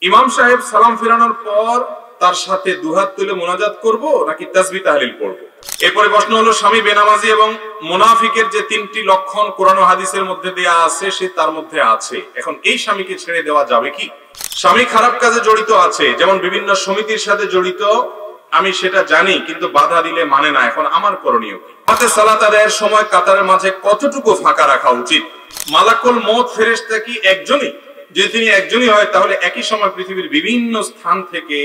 ইমাম সাহেব সালাম ফেরানোর পর তার সাথে দুহাত তুলে মোনাজাত করব নাকি তাসবিহ তাহলিল পড়ব? এরপরে প্রশ্ন হলো, স্বামী বেনামাজি এবং মুনাফিকের যে তিনটি লক্ষণ কোরআন ও হাদিসের মধ্যে দেয়া আছে সে তার মধ্যে আছে, এখন এই স্বামীকে ছেড়ে দেওয়া যাবে কি? স্বামী খারাপ কাজে জড়িত আছে, যেমন বিভিন্ন সমিতির সাথে জড়িত, আমি সেটা জানি কিন্তু বাধা দিলে মানে না, এখন আমার করণীয় কি? হাতে সালাত আদায়ের সময় কাতারের মাঝে কতটুকু ফাঁকা রাখা উচিত? মালাকুল মউত ফেরেশতা কি একজনই? যদি তিনি একজনই হয় তাহলে একই সময় পৃথিবীর বিভিন্ন স্থান থেকে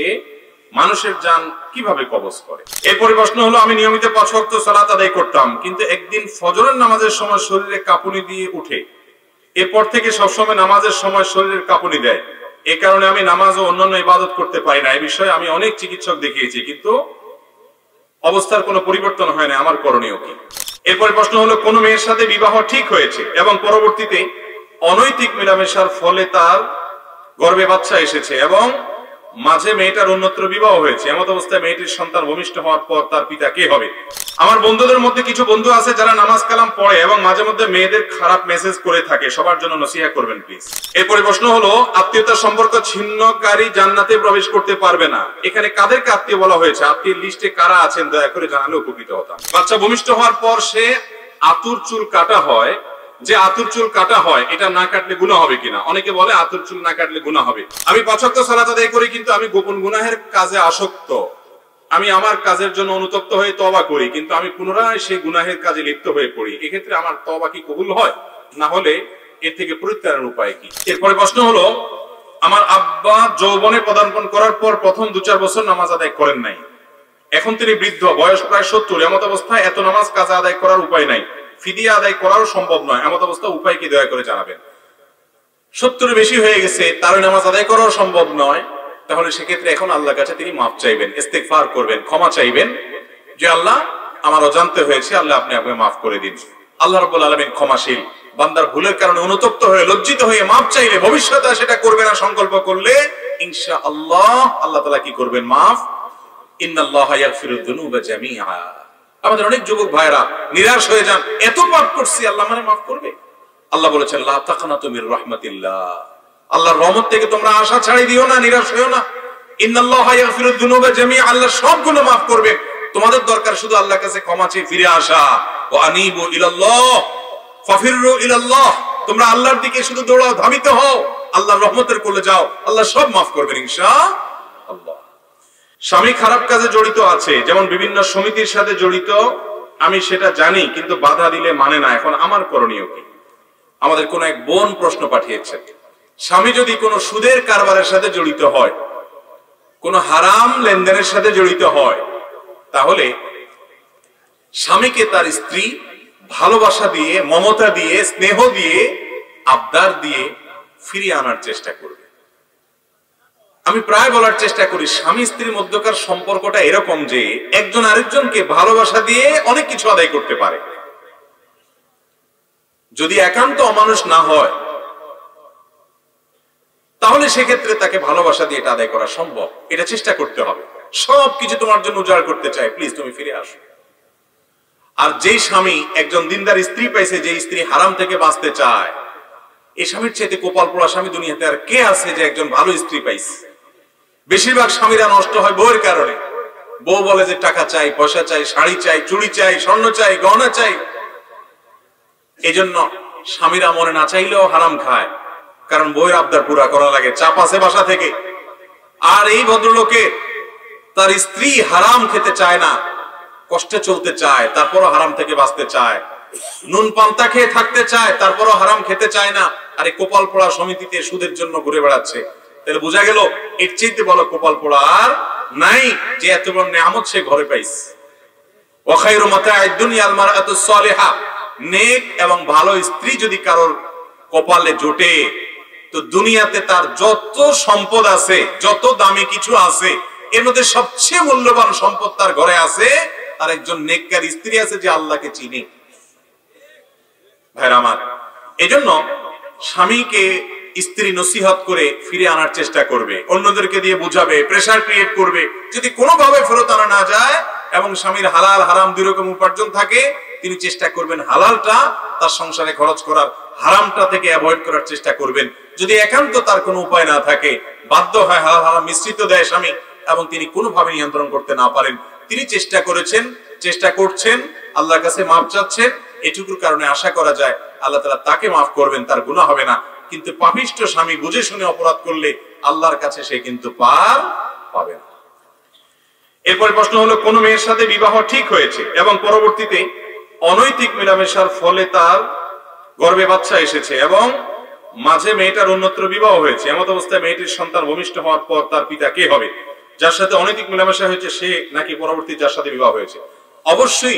মানুষের জান কিভাবে কবজ করে? এরপরে প্রশ্ন হলো, আমি নিয়মিত 5 ওয়াক্ত সালাত আদায় করতাম, কিন্তু একদিন ফজরের নামাজের সময় শরীরে কাঁপুনি দিয়ে উঠে, এরপর থেকে সবসময় নামাজের সময় শরীরের কাঁপুনি দেয়, এই কারণে আমি নামাজ ও অন্যান্য ইবাদত করতে পারি না। এই বিষয়ে আমি অনেক চিকিৎসক দেখিয়েছি কিন্তু অবস্থার কোনো পরিবর্তন হয় না, আমার করণীয় কি? এরপরে প্রশ্ন হলো, কোন মেয়ের সাথে বিবাহ ঠিক হয়েছে এবং পরবর্তীতে অনৈতিক মেলামেশার ফলে তার গর্ভে বাচ্চা এসেছে এবং মাঝে মেয়েটার অন্যত্র বিবাহ হয়েছে, এমত অবস্থায় মেয়েটির সন্তান ভূমিষ্ঠ হওয়ার পর তার পিতা কে হবে? আমার বন্ধুদের মধ্যে কিছু বন্ধু আছে যারা নামাজ কালাম পড়ে এবং মাঝে মধ্যে মেয়েদের খারাপ মেসেজ করে থাকে, সবার জন্য নসিহা করবেন প্লিজ। এরপরে প্রশ্ন হলো, আত্মীয়তার সম্পর্ক ছিন্নকারী জান্নাতে প্রবেশ করতে পারবে না, এখানে কাদেরকে আত্মীয় বলা হয়েছে? আত্মীয় লিস্টে কারা আছেন দয়া করে জানালে উপকৃত হতাম। বাচ্চা ভূমিষ্ঠ হওয়ার পর সে আতুর চুল কাটা হয়, যে আতুর চুল কাটা হয় এটা না কাটলে গুনাহ হবে কিনা? অনেকে বলে আতুর চুল না কাটলে গুনাহ হবে। আমি 5 ওয়াক্ত সালাত আদায় করি কিন্তু আমি গোপন গুনাহের কাজে আসক্ত, আমি আমার কাজের জন্য অনুতপ্ত হয়ে তওবা করি কিন্তু আমি পুনরায় সেই গুনাহের কাজে লিপ্ত হয়ে পড়ি, এক্ষেত্রে আমার তওবা কি কবুল হয়? না হলে এর থেকে পরিত্রাণের উপায় কি? এরপরে প্রশ্ন হলো, আমার আব্বা যৌবনে পদার্পণ করার পর প্রথম 2-4 বছর নামাজ আদায় করেন নাই, এখন তিনি বৃদ্ধ, বয়স প্রায় 70, এমত অবস্থায় এত নামাজ কাজা আদায় করার উপায় নাই, ফিদিয়া আদায় করারও সম্ভব নয়, এমত অবস্থা উপায় কি দয়া করে জানাবেন। 70 বেশি হয়ে গেছে, তার নামাজ আদায় করাও সম্ভব নয়, তাহলে সেক্ষেত্রে এখন আল্লাহর কাছে তিনি মাফ চাইবেন, ইস্তেগফার করবেন, ক্ষমা চাইবেন যে আল্লাহ আমার অজান্তে হয়েছে, আল্লাহ আপনি আমাকে মাফ করে দিন। আল্লাহ রাব্বুল আলামিন ক্ষমাশীল, বান্দার ভুলের কারণে অনুতপ্ত হয়ে লজ্জিত হয়ে মাফ চাইলে, ভবিষ্যতে সেটা করবে না সংকল্প করলে ইনশাআল্লাহ আল্লাহ তাআলা কি করবেন? মাফ। ইন্নাল্লাহা ইয়াগফিরুয যুনুবা জামিআ। আমাদের অনেক যুবক ভাইরা নিরাশ হয়ে যান, এত পাপ করছি আল্লাহ মানে মাফ করবে? আল্লাহ বলেছেন, লা তাকনাতু মির রাহমাতিল্লাহ, আল্লাহর রহমত থেকে তোমরা আশা ছাড়িয়ে দিও না, নিরাশ হয়ো না। ইন্নাল্লাহা ইয়াগফিরুয যুনুবা জামিআ, আল্লাহ সব গুনাহ মাফ করবে, তোমাদের দরকার শুধু আল্লাহর কাছে ক্ষমা চেয়ে ফিরে আসা। ওয়া আনিবু ইলাল্লাহ ফাফিরু ইলাল্লাহ, তোমরা আল্লাহর দিকে শুধু দৌড়াও, ধাবিত হও, আল্লাহর রহমতের কোলে যাও, আল্লাহ সব মাফ করবেন ইনশাআল্লাহ। স্বামী খারাপ কাজে জড়িত আছে, যেমন বিভিন্ন সমিতির সাথে জড়িত, আমি সেটা জানি কিন্তু বাধা দিলে মানে না, এখন আমার করণীয় কি? আমাদের কোন এক বোন প্রশ্ন পাঠিয়েছেন, স্বামী যদি কোনো সুদের কারবারের সাথে জড়িত হয়, কোনো হারাম লেনদেনের সাথে জড়িত হয়, তাহলে স্বামীকে তার স্ত্রী ভালোবাসা দিয়ে, মমতা দিয়ে, স্নেহ দিয়ে, আবদার দিয়ে ফিরিয়ে আনার চেষ্টা করবে। আমি প্রায় বলার চেষ্টা করি, স্বামী স্ত্রীর মধ্যকার সম্পর্কটা এরকম যে একজন আরেকজনকে ভালোবাসা দিয়ে অনেক কিছু আদায় করতে পারে, যদি একান্ত অমানুষ না হয় তাহলে সেক্ষেত্রে তাকে ভালোবাসা দিয়ে এটা আদায় করা সম্ভব, এটা চেষ্টা করতে হবে। সবকিছু তোমার জন্য উজাড় করতে চাই, প্লিজ তুমি ফিরে আসো। আর যেই স্বামী একজন দিনদার স্ত্রী পাইছে, যে স্ত্রী হারাম থেকে বাঁচতে চায়, এই স্বামীর চাইতে কপাল পোড়া স্বামী দুনিয়াতে আর কে আছে যে একজন ভালো স্ত্রী পাইছে? বেশিরভাগ স্বামীরা নষ্ট হয় বউয়ের কারণে। বউ বলে যে টাকা চাই, পয়সা চাই, শাড়ি চাই, চুড়ি চাই, স্বর্ণ চাই, গহনা চাই, এই জন্য স্বামীরা মনে না চাইলেও হারাম খায়, কারণ বউয়ের আবদার পুরা করা লাগে, চাপ আছে বাসা থেকে। আর এই ভদ্রলোকে তার স্ত্রী হারাম খেতে চায় না, কষ্টে চলতে চায়, তারপরও হারাম থেকে বাঁচতে চায়, নুন পান্তা খেয়ে থাকতে চায়, তারপরও হারাম খেতে চায় না, আর এই কোপাল পোড়া সমিতিতে সুদের জন্য ঘুরে বেড়াচ্ছে। তাহলে বোঝা গেল এর চাইতে বড় কোপাল পোড়া আর নাই, যে এত বড় নেয়ামত সে ঘরে পাইছে। ওয়া খায়রু মাতা'আদ দুনিয়াল মারআতুস সালিহা, নেক এবং ভালো স্ত্রী যদি কারোর কপালে জোটে, তো দুনিয়াতে তার যত সম্পদ আছে, যত দামি কিছু আছে, এর মধ্যে সবচেয়ে মূল্যবান সম্পদ তার ঘরে আছে, তার একজন নেককার স্ত্রী আছে যে আল্লাহকে চিনে। ভাইরা আমার, এজন্য স্বামীকে স্ত্রী নসিহত করে ফিরে আনার চেষ্টা করবে, অন্যদেরকে দিয়ে বুঝাবে, প্রেসার ক্রিয়েট করবে। যদি কোনোভাবে ফেরত আনা না যায় এবং স্বামীর হালাল হারাম দুই রকম উপার্জন থাকে, তিনি চেষ্টা করবেন হালালটা তার সংসারে খরচ করার, হারামটা থেকে অ্যাভয়েড করার চেষ্টা করবেন। যদি একান্ত তার কোনো উপায় না থাকে, বাধ্য হয়, হালাল হারাম মিশ্রিত দেয় স্বামী, এবং তিনি কোনোভাবে নিয়ন্ত্রণ করতে না পারেন, তিনি চেষ্টা করছেন, আল্লাহর কাছে মাফ চাচ্ছেন, এটুকুর কারণে আশা করা যায় আল্লাহ তাআলা তাকে মাফ করবেন, তার গুনাহ হবে না। কিন্তু পাপিষ্ঠ স্বামী বুঝে শুনে অপরাধ করলে আল্লাহর কাছে সে কিন্তু পার পাবে না। এরপর প্রশ্ন হলো, কোন মেয়ের সাথে বিবাহ ঠিক হয়েছে এবং পরবর্তীতে অনৈতিক মেলামেশার ফলে তার গর্ভে বাচ্চা এসেছে এবং মাঝে মেয়েটার অন্যত্র বিবাহ হয়েছে, এমত অবস্থায় মেয়েটির সন্তান ভূমিষ্ঠ হওয়ার পর তার পিতা কে হবে? যার সাথে অনৈতিক মেলামেশা হয়েছে সে, নাকি পরবর্তী যার সাথে বিবাহ হয়েছে? অবশ্যই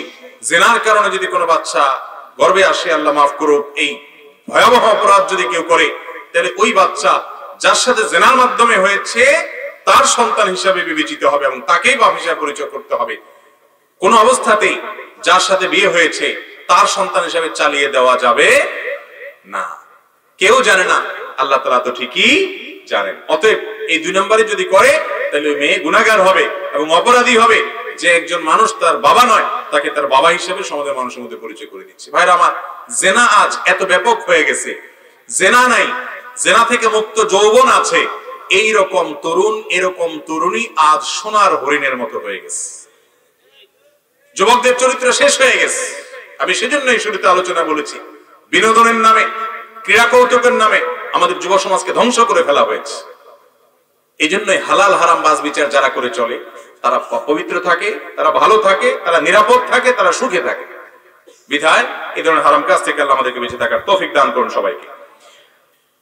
জেনার কারণে যদি কোনো বাচ্চা গর্ভে আসে, আল্লাহ মাফ করুক, এই ভয়াবহ অপরাধ যদি কেউ করে, তাহলে ওই বাচ্চা যার সাথে জেনার মাধ্যমে হয়েছে তার সন্তান হিসাবে বিবেচিত হবে এবং তাকেই বাপ হিসাবে পরিচয় করতে হবে। কোন অবস্থাতেই যার সাথে বিয়ে হয়েছে তার সন্তান হিসাবে চালিয়ে দেওয়া যাবে না। কেউ জানে না, আল্লাহ তাআলা তো ঠিকই জানেন। অতএব এই 2 নম্বরে যদি করে, তাহলে ওই মেয়ে গুনাহগার হবে এবং অপরাধী হবে, যে একজন মানুষ তার বাবা নয় তাকে তার বাবা হিসেবে সমাজের মানুষের মধ্যে পরিচয় করে দিচ্ছে। ভাইরা আমার, জেনা আজ এত ব্যাপক হয়ে গেছে, জেনা নাই, জেনা থেকে মুক্ত যৌবন আছে, এইরকম তরুণ, এরকম তরুণী আজ সোনার হরিণের মতো হয়ে গেছে। যুবকদের চরিত্র শেষ হয়ে গেছে। আমি সেজন্যই শুরুতে আলোচনা বলেছি, বিনোদনের নামে, ক্রীড়া কৌতুকের নামে আমাদের যুব সমাজকে ধ্বংস করে ফেলা হয়েছে। এই জন্যই হালাল হারাম বাজ বিচার যারা করে চলে, তারা পবিত্র থাকে, তারা ভালো থাকে, তারা নিরাপদ থাকে, তারা সুখে থাকে। বিধায় এই ধরনের হারাম কাজ থেকে আল্লাহ আমাদেরকে বেঁচে থাকার তৌফিক দান করুন সবাইকে।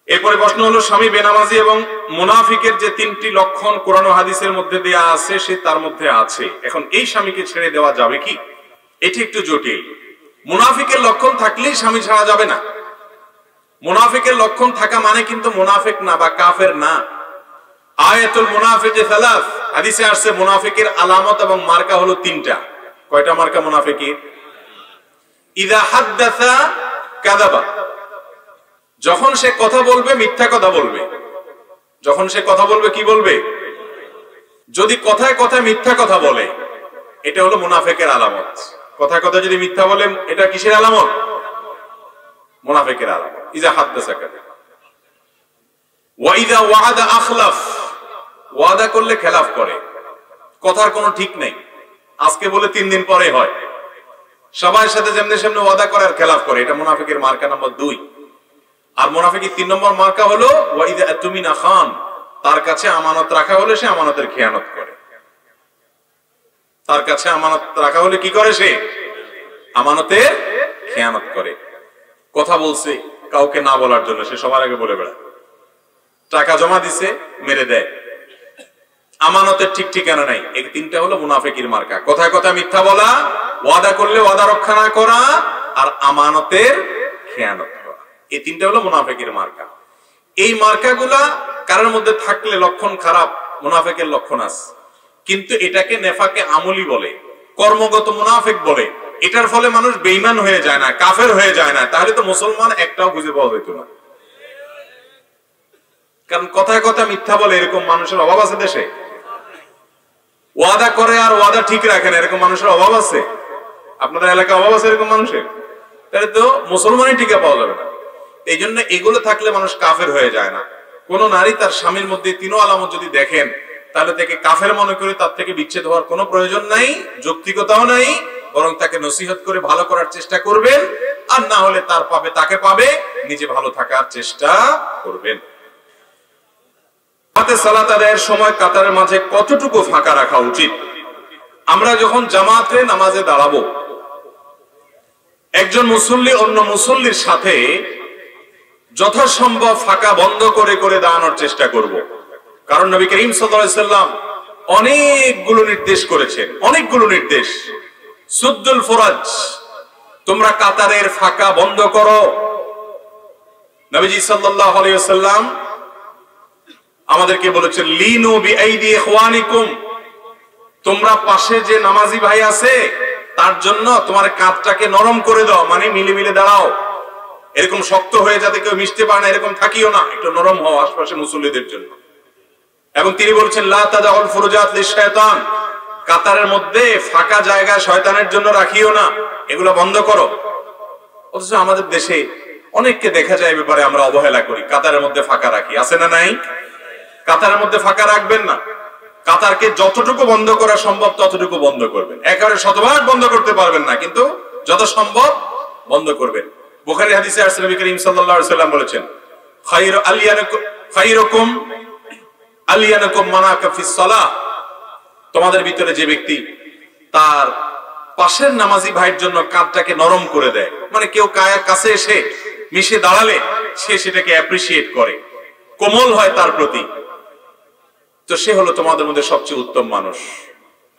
এরপরে প্রশ্ন হলো, স্বামী বেনামাজি এবং মুনাফিকের যে 3টি লক্ষণ কোরআন ও হাদিসের মধ্যে দেয়া আছে, সে তার মধ্যে আছে, এখন এই স্বামীকে ছেড়ে দেওয়া যাবে কি? এটি একটু জটিল। মুনাফিকের লক্ষণ থাকলেই স্বামী ছাড়া যাবে না। মুনাফিকের লক্ষণ থাকা মানে কিন্তু মুনাফিক না বা কাফের না। আয়াতুল মুনাফিকি সালাস, হাদিসে আসছে মুনাফিকের আলামত এবং মার্কা হলো 3টা। কয়টা মার্কা মুনাফিকের? ইযা হাদাসা কাযাবা, যখন সে কথা বলবে মিথ্যা কথা বলবে। যখন সে কথা বলবে কি বলবে? যদি কথায় কথায় মিথ্যা কথা বলে, এটা হলো মুনাফিকের আলামত। কথায় কথায় যদি মিথ্যা বলে, এটা কিসের আলামত? মুনাফিকের আলামত। ইযা হাদাসা কাযাবা। ওয়া ইযা ওয়া'আদা আখলাফ, ওয়াদা করলে খেলাফ করে, কথার কোনো ঠিক নেই, আজকে বলে 3 দিন পরে হয়, সবার সাথে যেমনি সেমনি ওয়াদা করে আর খেলাফ করে, এটা মুনাফিকের মার্কা নাম্বার 2। আর মুনাফিকের 3 নম্বর মার্কা হলো ওয়া ইযা আতুমিনা খান, তার কাছে আমানত রাখা হলে সে আমানতের খেয়ানত করে। তার কাছে আমানত রাখা হলে কি করে? সে আমানতের খেয়ানত করে। কথা বলছে কাউকে না বলার জন্য, সে সবার আগে বলে বেড়ায়। টাকা জমা দিছে, মেরে দেয়। আমানতের ঠিক ঠিকানা নাই। এই 3টা হলো মুনাফিকের মার্কা। কথায় কথায় মিথ্যা বলা, ওয়াদা করলে ওয়াদা রক্ষা না করা, আর আমানতের খেয়ানত করা। এই 3টা হলো মুনাফিকের মার্কা। এই মার্কাগুলা কারোর মধ্যে থাকলে লক্ষণ খারাপ, মুনাফিকের লক্ষণ আছে। কিন্তু এটাকে নেফাকে আমলি বলে, কর্মগত মুনাফিক বলে। এটার ফলে মানুষ বেঈমান হয়ে যায় না, কাফের হয়ে যায় না, তাহলে তো মুসলমান একটাও খুঁজে পাওয়া যেত না। কারণ কথায় কথায় মিথ্যা বলে এরকম মানুষের অভাব আছে দেশে? ওয়াদা করে আর ওয়াদা ঠিক রাখে না এরকম মানুষের অভাব আছে? আপনাদের এলাকায় অভাব আছে এরকম মানুষের? তাহলে তো মুসলমানই টিকে পাওয়া যাবে না। এই জন্য এগুলো থাকলে মানুষ কাফের হয়ে যায় না। কোন নারী তার স্বামীর মধ্যে 3 আলামত যদি দেখেন, তাহলে তাকে কাফের মনে করে তার থেকে বিচ্ছেদ হওয়ার কোনো প্রয়োজন নাই, যৌক্তিকতাও নাই, বরং তাকে নসিহত করে ভালো করার চেষ্টা করবেন। আর না হলে তার পাবে তাকে পাবে, নিজে ভালো থাকার চেষ্টা করবেন। সালাত আদায়ের সময় কাতারের মাঝে কতটুকু ফাঁকা রাখা উচিত? আমরা যখন জামাতে নামাজে দাঁড়াবো, একজন মুসল্লি অন্য মুসল্লির সাথে যথাসম্ভব ফাঁকা বন্ধ করে করে দাঁড়ানোর চেষ্টা করব। কারণ নবী করিম সাল্লাল্লাহু আলাইহি সাল্লাম অনেকগুলো নির্দেশ করেছেন, অনেকগুলো নির্দেশ। সুদ্দুল ফুরাজ, তোমরা কাতারের ফাঁকা বন্ধ করো। নবীজি সাল্লাল্লাহু আলাইহি ওয়াসাল্লাম আমাদেরকে বলেছেন, লিনু বিআইদি ইখওয়ানিকুম, তোমরা পাশে যে নামাজি ভাই আছে তার জন্য তোমার কাঁধটাকে নরম করে দাও, মানে মিলে মিলে দাঁড়াও। এরকম শক্ত হয়ে যাতে কেউ মিশতে পারে না এরকম থাকিও না, একটু নরম হও আশপাশে মুসল্লিদের জন্য। এবং তিনি বলছেন, লা তাদাউল ফুরুজাত লিশ-শায়তান, কাতারের মধ্যে ফাঁকা জায়গা শয়তানের জন্য রাখিও না, এগুলো বন্ধ করো। অথচ আমাদের দেশে অনেককে দেখা যায় ব্যাপারে আমরা অবহেলা করি, কাতারের মধ্যে ফাঁকা রাখি, আছে না নাই? কাতারের মধ্যে ফাঁকা রাখবেন না। কাতারকে যতটুকু বন্ধ করা সম্ভব ততটুকু বন্ধ করবেন। একেবারে শতভাগ বন্ধ করতে পারবেন না, কিন্তু যত সম্ভব বন্ধ করবেন। বুখারী হাদিসে আসছে নবী করিম সাল্লাল্লাহু আলাইহি ওয়াসাল্লাম বলেছেন, খায়রুকুম আলিয়ানুকুম মানাকা ফিস সালাহ। তোমাদের ভিতরে যে ব্যক্তি তার পাশের নামাজি ভাইয়ের জন্য কাঁধটাকে নরম করে দেয়, মানে কেউ কাছে এসে মিশে দাঁড়ালে সে সেটাকে অ্যাপ্রিসিয়েট করে, কোমল হয় তার প্রতি, তো সে হলো তোমাদের মধ্যে সবচেয়ে উত্তম মানুষ।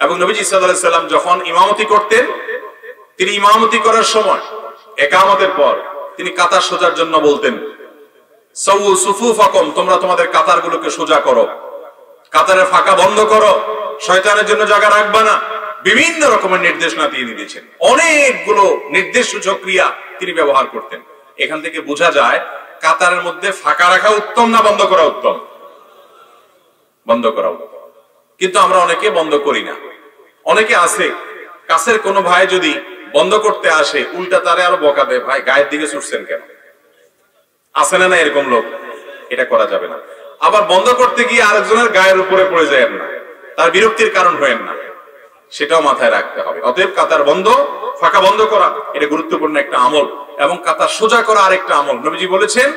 এবং নবীজি সাল্লাল্লাহু আলাইহি ওয়াসাল্লাম যখন ইমামতি করতেন, তিনি ইমামতি করার সময় ইকামতের পর তিনি কাতার সোজার জন্য বলতেন, সাউ সুফুফাকুম, তোমরা তোমাদের কাতারগুলোকে সোজা করো, কাতারের ফাঁকা বন্ধ করো, শয়তানের জন্য জায়গা রাখবা না। বিভিন্ন রকমের নির্দেশনা তিনি দিয়েছেন, অনেকগুলো নির্দেশ সূচক ক্রিয়া তিনি ব্যবহার করতেন। এখান থেকে বোঝা যায় কাতারের মধ্যে ফাঁকা রাখা উত্তম না বন্ধ করা উত্তম? বন্ধ করা উত্তম। কিন্তু আমরা অনেকে বন্ধ করি না। অনেকে আছে কাছের কোনো ভাই যদি বন্ধ করতে আসে, উল্টা তারে আরো বকা দেয়, ভাই গায়ের দিকে ছুটছেন কেন? আছে না এরকম লোক? এটা করা যাবে না। আবার বন্ধ করতে গিয়ে আরেকজনের গায়ের উপরে পড়ে যায় না, তার বিরক্তির কারণ হয়েন না, সেটাও মাথায় রাখতে হবে। অতএব কাতার বন্ধ, ফাঁকা বন্ধ করা এটা গুরুত্বপূর্ণ একটা আমল, এবং কাতার সোজা করা আরেকটা আমল। নবীজি বলেছেন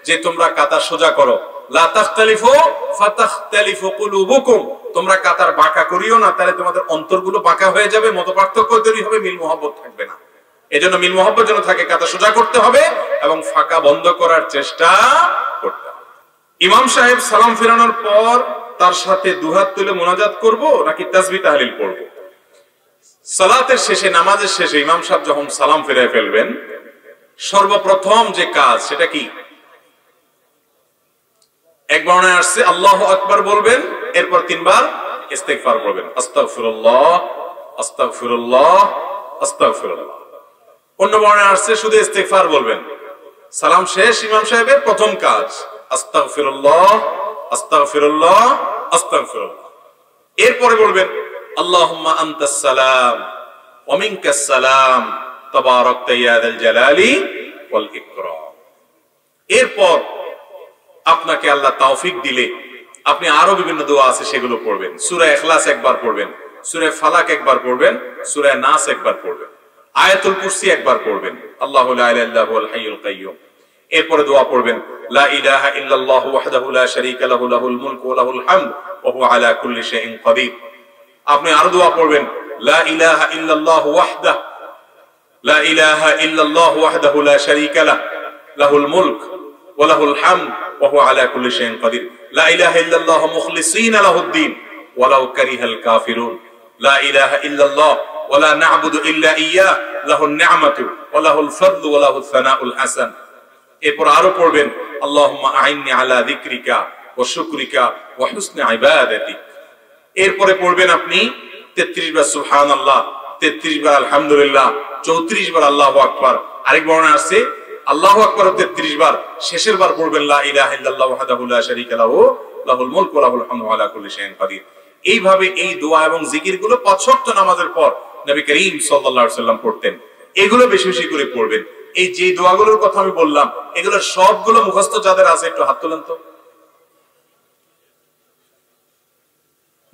যে তোমরা কাতার সোজা করো, লা তাখতালিফু ফাতাখতালিফু কুলুবুকুম, তোমরা কাতার বাঁকা করিও না, তাহলে তোমাদের অন্তরগুলো বাঁকা হয়ে যাবে, মতপার্থক্য তৈরি হবে, মিল মহব্বত থাকবে না। এজন্য মিল মহব্বত যেন থাকে, কাতার সোজা করতে হবে এবং ফাঁকা বন্ধ করার চেষ্টা করতে হবে। ইমাম সাহেব সালাম ফেরানোর পর তার সাথে দুহাত তুলে মুনাজাত করব নাকি তাসবিহ তাহলিল পড়ব? সালাতের শেষে, নামাজের শেষে ইমাম সাহেব যখন সালাম ফিরিয়ে ফেলবেন, সর্বপ্রথম যে কাজ সেটা কি? এক বর্ণনায় আসছে আল্লাহু আকবার বলবেন, এরপর 3 বার ইস্তিগফার পড়বেন, আস্তাগফিরুল্লাহ আস্তাগফিরুল্লাহ আস্তাগফিরুল্লাহ। অন্য বর্ণনায় আসছে শুধু ইস্তিগফার বলবেন। সালাম শেষ ইমাম সাহেবের প্রথম কাজ আস্তাগফিরুল্লাহ আস্তাগফিরুল্লাহ আস্তাগফিরুল্লাহ। এরপরে বলবেন আল্লাহুম্মা আনতাস সালাম ওয়া মিনকাস সালাম তাবারাকতা ইয়া যাল জালালি ওয়াল ইকরাম। এরপর আপনাকে আল্লাহ তৌফিক দিলে আপনি আরো বিভিন্ন দোয়া আছে সেগুলো পড়বেন। সূরা ইখলাস একবার পড়বেন, সূরা ফালাক একবার পড়বেন, সূরা নাস একবার পড়বেন, আয়াতুল কুরসি একবার পড়বেন, আল্লাহু লা ইলাহা ইল্লা হুয়াল হাইয়ুল কাইয়্যুম। এরপরে দোয়া পড়বেন লা ইলাহা ইল্লাল্লাহু ওয়াহদাহু লা শারীকা লাহু লাহুল মুলকু ওয়া লাহুল হামদ ওয়া হুয়া আলা কুল্লি শাইইন কাদির। আপনি আরো দোয়া পড়বেন লা ইলাহা ইল্লাল্লাহু ওয়াহদাহু লা ইলাহা ইল্লাল্লাহু ওয়াহদাহু লা শারীকা লাহু লাহুল মুলক ওয়া লাহুল হামদ ওয়া হুয়া আলা কুল্লি শাইইন কাদির। লা ইলাহা ইল্লাল্লাহু মুখলিসিনা লাহুদ-দ্বীন ওয়ালাউ কারিহাল কাফিরুন। লা ইলাহা ইল্লাল্লাহ ওয়া লা না'বুদু ইল্লা ইয়্যাহু লাহুন নি'মাতু ওয়া লাহুল ফাদলু ওয়া লাহুস সানাউল হাসান। এরপর আরো পড়বেন আল্লাহুম্মা আইন্নি আলা যিকরিকা ওয়া শুকরিকা ওয়া হুসনি ইবাদাতিক। এরপরে পড়বেন আপনি 33 বার সুবহানাল্লাহ, 33 বার আলহামদুলিল্লাহ, 34 বার আল্লাহু আকবার। আরেক বর্ণনা আছে আল্লাহু আকবার 33 বার, শেষের বার পড়বেন লা ইলাহা ইল্লাল্লাহু ওয়াহদাহু লা শারীকা লাহু লাহুল মুলকু ওয়া লাহুল হামদু ওয়া আলা কুল্লি শাইইন কাদির। এইভাবে এই দোয়া এবং জিকিরগুলো 5 ওয়াক্ত নামাজের পর নবী করিম সাল্লাল্লাহু আলাইহি ওয়াসাল্লাম পড়তেন। এগুলো বেশি বেশি করে পড়বেন। এই যে দোয়াগুলোর কথা আমি বললাম, এগুলো সবগুলো মুখস্থ যাদের আছে একটু হাত তোলেন তো।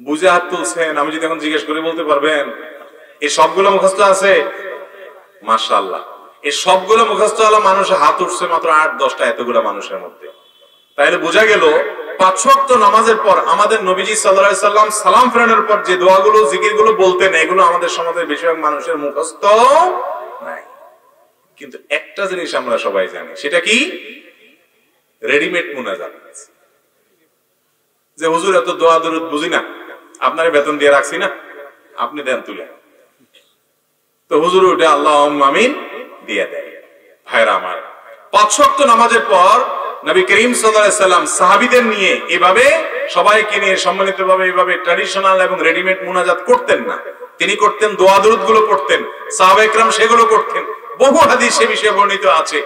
বুঝে হাত তুলছেন? আমি যদি এখন জিজ্ঞেস করে বলতে পারবেন এই সবগুলো মুখস্থ আছে? মাশাআল্লাহ। এই সবগুলো মুখস্থ হলো মানুষের হাত উঠছে মাত্র 8-10টা এতগুলো মানুষের মধ্যে। তাহলে বোঝা গেল 5 ওয়াক্ত নামাজের পর আমাদের নবীজি সাল্লাল্লাহু আলাইহি সাল্লাম সালাম ফেরানোর পর যে দোয়াগুলো জিকিরগুলো বলতেন, এগুলো আমাদের সমাজের বেশিরভাগ মানুষের মুখস্থ নাই। কিন্তু একটা জিনিস আমরা সবাই জানি, সেটা কি? রেডিমেড মুনাজাত। যে হুজুর এত দোয়া দরুদ বুঝি না, আপনার বেতন দিয়ে রাখছি না, আপনি দেন তুলে, তো হুজুর ওটা আল্লাহুম্মা আমিন দিয়ে দেয়। ভাইরা আমার, 5 ওয়াক্ত নামাজের পর নবী করিম সাল্লাল্লাহু আলাইহি সাল্লাম সাহাবীদের নিয়ে এভাবে সবাইকে নিয়ে সম্মানিতভাবে এভাবে ট্র্যাডিশনাল এবং রেডিমেড মুনাজাত করতেন না। তিনি করতেন দোয়া দরুদ গুলো পড়তেন, সাহাবায়ে কেরাম সেগুলো করতেন। বহু হাদিস সে বিষয়ে বর্ণিত আছে।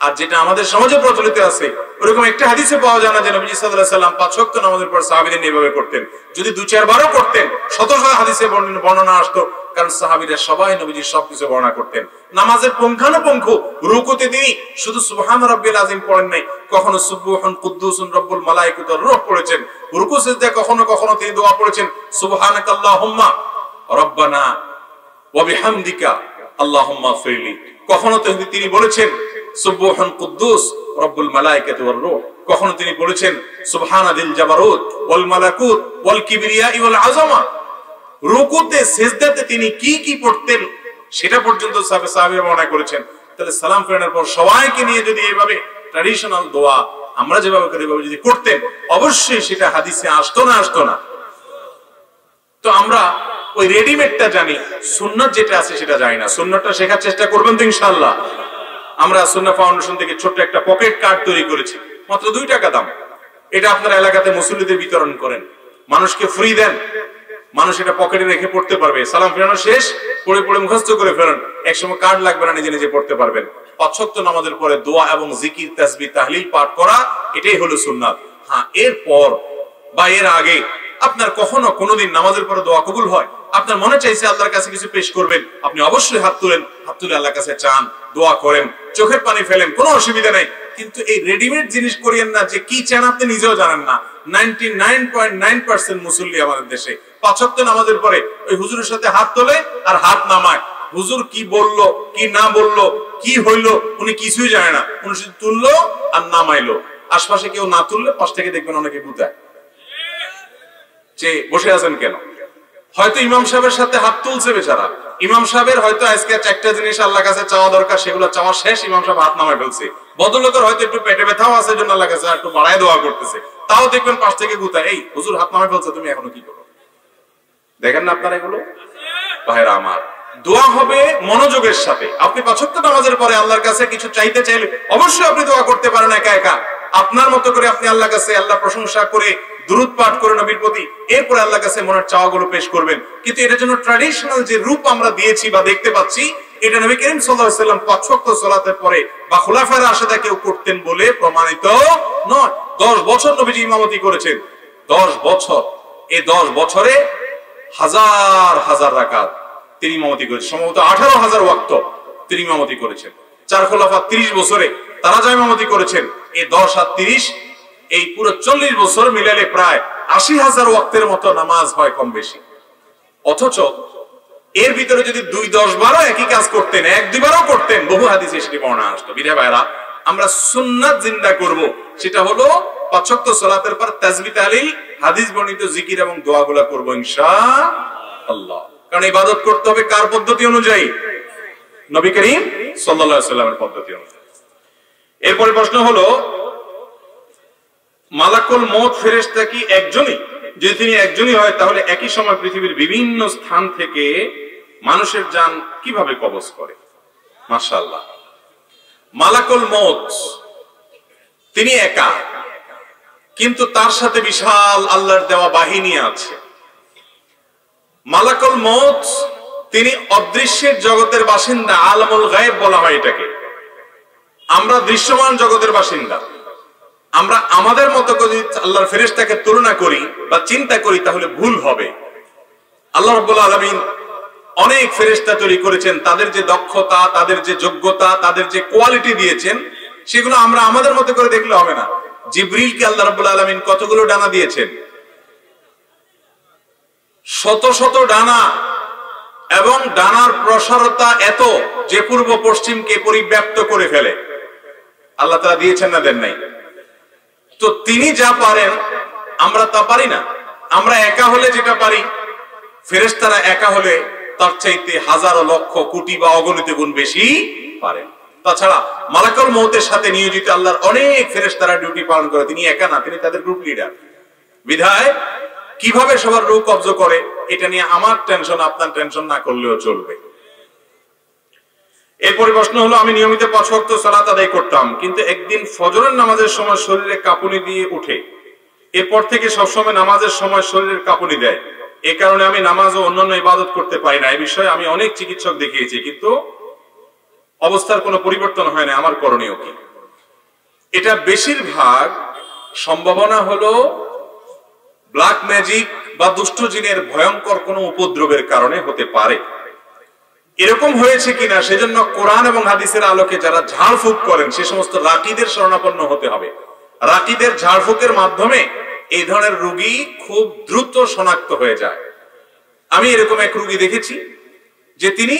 আর যেটা আমাদের সমাজে প্রচলিত আছে, ওরকম একটা হাদিসে পাওয়া যায় না যে নবী সাল্লাল্লাহু আলাইহি সাল্লাম 5 ওয়াক্ত নামাজের পর সাহাবীদের নিয়ে এভাবে করতেন। যদি 2-4 বারও করতেন, শত শত হাদিসে বর্ণনা আসতো কারণ সাহাবীরা সবাই নবীজির সবকিছু বর্ণনা করতেন। নামাজের পুঙ্খানুপুঙ্খ রুকুতে তিনি শুধু সুবহান রাব্বিল আযীম পড়েন নাই, কখনো সুবহুন কুদ্দুসুন রব্বুল মালায়েকাতু ওয়ার রূহ পড়েছেন। রুকু সিজদায় কখনো কখনো তিনি দোয়া পড়েছেন সুবহানাকাল্লাহুম্মা রব্বানা ওয়া বিহামদিকা আল্লাহুম্মা ফিরলি। কখনো তিনি বলেছেন সুবহুন কুদ্দুস রব্বুল মালায়েকাতু ওয়ার রূহ। কখনো তিনি বলেছেন সুবহানাদিল জাবারুত ওয়াল মালাকুত ওয়াল কিবরিয়া ওয়াল আযমা। রুকুতে সিজদাতে তিনি কি কি পড়তেন সেটা পর্যন্ত সাহাবীরা বর্ণনা করেছেন। তাহলে সালাম ফেরানোর পর সবাইকে নিয়ে যদি এইভাবে ট্র্যাডিশনাল দোয়া আমরা যেভাবে করি এভাবে যদি করতেন, অবশ্যই সেটা হাদিসে আসতো না। তো আমরা ওই রেডিমেডটা জানি, সুন্নাত যেটা আছে সেটা জানি না। সুন্নাতটা শেখার চেষ্টা করবেন তো ইনশাআল্লাহ। আমরা সুন্নাহ ফাউন্ডেশন থেকে ছোট্ট একটা পকেট কার্ড তৈরি করেছি, মাত্র 2 টাকা দাম। এটা আপনার এলাকাতে মুসল্লিদের বিতরণ করেন, মানুষকে ফ্রি দেন, মানুষ এটা পকেটে রেখে পড়তে পারবে। সালাম ফেরানো শেষ, পড়ে পড়ে মুখস্থ করে ফেলেন, একসময় কার্ড লাগবে না, নিজে নিজে পড়তে পারবেন। 5 ওয়াক্ত নামাজের পরে দোয়া এবং জিকির তাসবিহ তাহলিল পাঠ করা, এটাই হলো সুন্নাত। হ্যাঁ, এরপর বা এর আগে আপনার কখনো কোনোদিন নামাজের পরে দোয়া কবুল হয়, আপনার মনে চাইছে আল্লাহর কাছে কিছু পেশ করবেন, আপনি অবশ্যই হাত তুলেন, হাত তুলে আল্লাহর কাছে চান, দোয়া করেন, চোখের পানি ফেলেন, কোনো অসুবিধা নাই। কিন্তু এই রেডিমেড জিনিস করিয়েন না যে কি চান আপনি নিজেও জানেন না। 99.9% মুসল্লি আমাদের দেশে 5 ওয়াক্ত নামাজের পরে ওই হুজুরের সাথে হাত তোলে আর হাত নামায়। হুজুর কি বললো কি না বললো কি হইলো উনি কিছুই জানে না, উনি শুধু তুললো আর নামাইলো। আশপাশে কেউ না তুললে পাশ থেকে দেখবেন অনেকে গুতায় যে বসে আছেন কেন। হয়তো ইমাম সাহেবের সাথে হাত তুলছে বেচারা, ইমাম সাহেবের হয়তো আজকে 4টা জিনিস আল্লাহর কাছে চাওয়া দরকার, সেগুলো চাওয়া শেষ, ইমাম সাহেব হাত নামায় ফেলছে। ভদ্রলোকের হয়তো একটু পেটে ব্যথাও আছে, জন্য আল্লাহর কাছে একটু বাড়ায় দোয়া করতেছে, তাও দেখবেন পাশ থেকে গুতায়, এই হুজুর হাত নামায় ফেলছে, তুমি এখনো কি করো? দেখেন না আপনারা এগুলো? ভাইরা আমার, দোয়া হবে মনোযোগের সাথে। আপনি 5 ওয়াক্ত নামাজের পরে আল্লাহর কাছে কিছু চাইতে চাইলে অবশ্যই আপনি দোয়া করতে পারেন একা একা, আপনার মতো করে আপনি আল্লাহর কাছে আল্লাহ প্রশংসা করে দুরূদ পাঠ করে নবীর প্রতি, এরপরে আল্লাহর কাছে মনের চাওয়াগুলো পেশ করবেন। কিন্তু এটার জন্য ট্র্যাডিশনাল যে রূপ আমরা দিয়েছি বা দেখতে পাচ্ছি, এটা নবী করিম সাল্লাল্লাহু আলাইহি ওয়াসাল্লাম 5 ওয়াক্ত সালাতের পরে বা খুলাফায়ে রাশিদা কেউ করতেন বলে প্রমাণিত নয়। 10 বছর নবীজি ইমামতি করেছেন, 10 বছর। এই 10 বছরে হাজার হাজার রাকাত তিনি ইমামতি করেছেন, সম্ভবত 18,000 ওয়াক্ত তিনি ইমামতি করেছেন। 4 খোলাফা 30 বছরে তারা যা ইমামতি করেছেন, এই 10 আর 30 এই পুরো 40 বছর মিলালে প্রায় 80,000 ওয়াক্তের মতো নামাজ হয় কম বেশি। অথচ এর ভিতরে যদি 2, 10, 12 একই কাজ করতেন, 1, 2 বারও করতেন, বহু হাদিসে সেটি বর্ণনা আসতো। বিধায় ভাইরা, আমরা সুন্নাত জিন্দা করব, সেটা হলো 5 ওয়াক্ত সালাতের পর তাসবিহ তাহলিল হাদিস বর্ণিত জিকির এবং দোয়াগুলো করব ইনশাআল্লাহ। কারণ ইবাদত করতে হবে কার পদ্ধতি অনুযায়ী? নবী করিম সাল্লাল্লাহু আলাইহি ওয়াসাল্লামের পদ্ধতি অনুযায়ী। এরপরে প্রশ্ন হলো, মালাকুল মউত ফেরেশতা কি একজনই? যদি তিনি একজনই হয়, তাহলে একই সময় পৃথিবীর বিভিন্ন স্থান থেকে মানুষের জান কিভাবে কবজ করে? মাশাআল্লাহ, মালাকুল মউত তিনি একা, কিন্তু তার সাথে বিশাল আল্লাহর দেওয়া বাহিনী আছে। মালাকুল মউত তিনি অদৃশ্যের জগতের বাসিন্দা, আলামুল গায়েব বলা হয় এটাকে। আমরা দৃশ্যমান জগতের বাসিন্দা। আমরা আমাদের মতো করে আল্লাহর ফেরেশতাকে তুলনা করি বা চিন্তা করি তাহলে ভুল হবে। আল্লাহ রাব্বুল আলামিন অনেক ফেরেশতা তৈরি করেছেন, তাদের যে দক্ষতা, তাদের যে যোগ্যতা, তাদের যে কোয়ালিটি দিয়েছেন, সেগুলো আমরা আমাদের মতো করে দেখলে হবে না। জিবরিলকে আল্লাহ রাব্বুল আলামিন কতগুলো ডানা দিয়েছেন? শত শত ডানা, এবং ডানার প্রসারতা এত যে পূর্ব পশ্চিমকে পরিব্যাপ্ত করে ফেলে। আল্লাহ তাআলা দিয়েছেন না দেন নাই? তো তিনি যা পারেন আমরা তা পারি না। আমরা একা হলে যেটা পারি, ফেরেশতারা একা হলে তার চাইতে হাজারো লক্ষ কোটি বা অগণিত গুণ বেশি পারেন। তাছাড়া মালাকুল মউতের সাথে নিয়োজিত আল্লাহর অনেক ফেরেশতারা ডিউটি পালন করে, তিনি একা না, তিনি তাদের গ্রুপ লিডার। বিধায় কিভাবে সবার রূহ কবজ করে এটা নিয়ে আমার টেনশন, আপনার টেনশন না করলেও চলবে। এরপরে প্রশ্ন হলো, আমি নিয়মিত 5 ওয়াক্ত সালাত আদায় করতাম, কিন্তু একদিন ফজরের নামাজের সময় শরীরে কাঁপুনি দিয়ে উঠে, এরপর থেকে সবসময় নামাজের সময় শরীরের কাঁপুনি দেয়। এই কারণে আমি নামাজ ও অন্যান্য ইবাদত করতে পারি না। এই বিষয়ে আমি অনেক চিকিৎসক দেখিয়েছি, কিন্তু অবস্থার কোনো পরিবর্তন হয় না। আমার করণীয় কি? এটা বেশিরভাগ সম্ভাবনা হলো ব্ল্যাক ম্যাজিক বা দুষ্ট জিনের ভয়ঙ্কর কোনো উপদ্রবের কারণে হতে পারে। এরকম হয়েছে কিনা সেজন্য কোরআন এবং হাদিসের আলোকে যারা ঝাড়ফুঁক করেন সে সমস্ত রাকিদের শরণাপন্ন হতে হবে। রাকিদের ঝাড়ফুঁকের মাধ্যমে এই ধরনের রোগী খুব দ্রুত শনাক্ত হয়ে যায়। আমি এরকম এক রোগী দেখেছি যে তিনি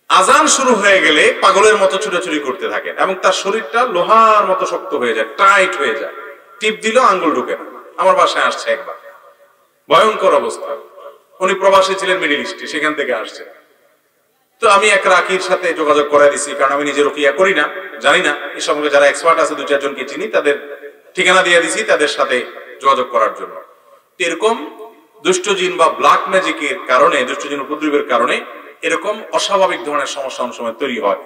আজান শুরু হয়ে গেলে পাগলের মতো ছুটাছুটি করতে থাকেন এবং তার শরীরটা লোহার মতো শক্ত হয়ে যায়, টাইট হয়ে যায়, টিপ দিলেও আঙ্গুল ঢুকে না। আমার বাসায় আসছে একবার, ভয়ঙ্কর অবস্থা। উনি প্রবাসী ছিলেন মিডল ইস্টে, সেখান থেকে আসছে। তো আমি এক রাকির সাথে যোগাযোগ করাই দিছি, কারণ আমি নিজে রুকিয়া করি না, জানি না। এই সম্পর্কে যারা এক্সপার্ট আছে 2-4 জনকে চিনি, তাদের ঠিকানা দিয়ে দিছি তাদের সাথে যোগাযোগ করার জন্য। এরকম দুষ্ট জিন বা ব্ল্যাক ম্যাজিকের কারণে, দুষ্ট জিন উপদ্রবের কারণে এরকম অস্বাভাবিক ধরনের সমস্যা অনেক সময় তৈরি হয়।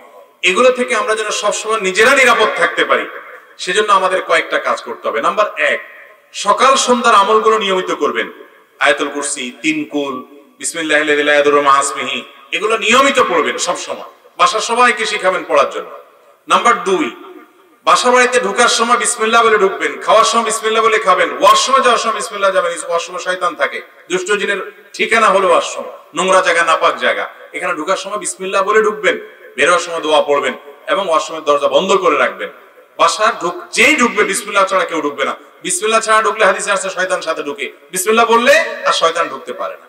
এগুলো থেকে আমরা যেন সবসময় নিজেরা নিরাপদ থাকতে পারি, সেজন্য আমাদের কয়েকটা কাজ করতে হবে। নাম্বার 1, সকাল সন্ধ্যার আমলগুলো নিয়মিত করবেন। আয়াতুল কুরসি, 3 কুল, বিসমিল্লাহিল্লাযী লা ইয়াদুররু মা ইসমিহি, এগুলো নিয়মিত পড়বেন সব সময়। বাসার সবাইকে শিখাবেন পড়ার জন্য। নাম্বার 2, বাসা বাড়িতে ঢোকার সময় বিসমিল্লাহ বলে ঢুকবেন, খাওয়ার সময় বিসমিল্লাহ বলে খাবেন, ওয়াশরুমে যাওয়ার সময় বিসমিল্লাহ যাবেন। ওয়াশরুমে শয়তান থাকে, দুষ্ট জিনের ঠিকানা হলো ওয়াশরুম, নোংরা জায়গা, নাপাক জায়গা। এখানে ঢোকার সময় বিসমিল্লাহ বলে ঢুকবেন, বের হওয়ার সময় দোয়া পড়বেন এবং ওয়াশরুমের দরজা বন্ধ করে রাখবেন। বাসা যেই ঢুকবে বিসমিল্লাহ ছাড়া কেউ ঢুকবে না। বিসমিল্লাহ ছাড়া ঢুকলে হাদিসে আসছে শয়তান সাথে ঢুকে, বিসমিল্লাহ বললে আর শয়তান ঢুকতে পারে না।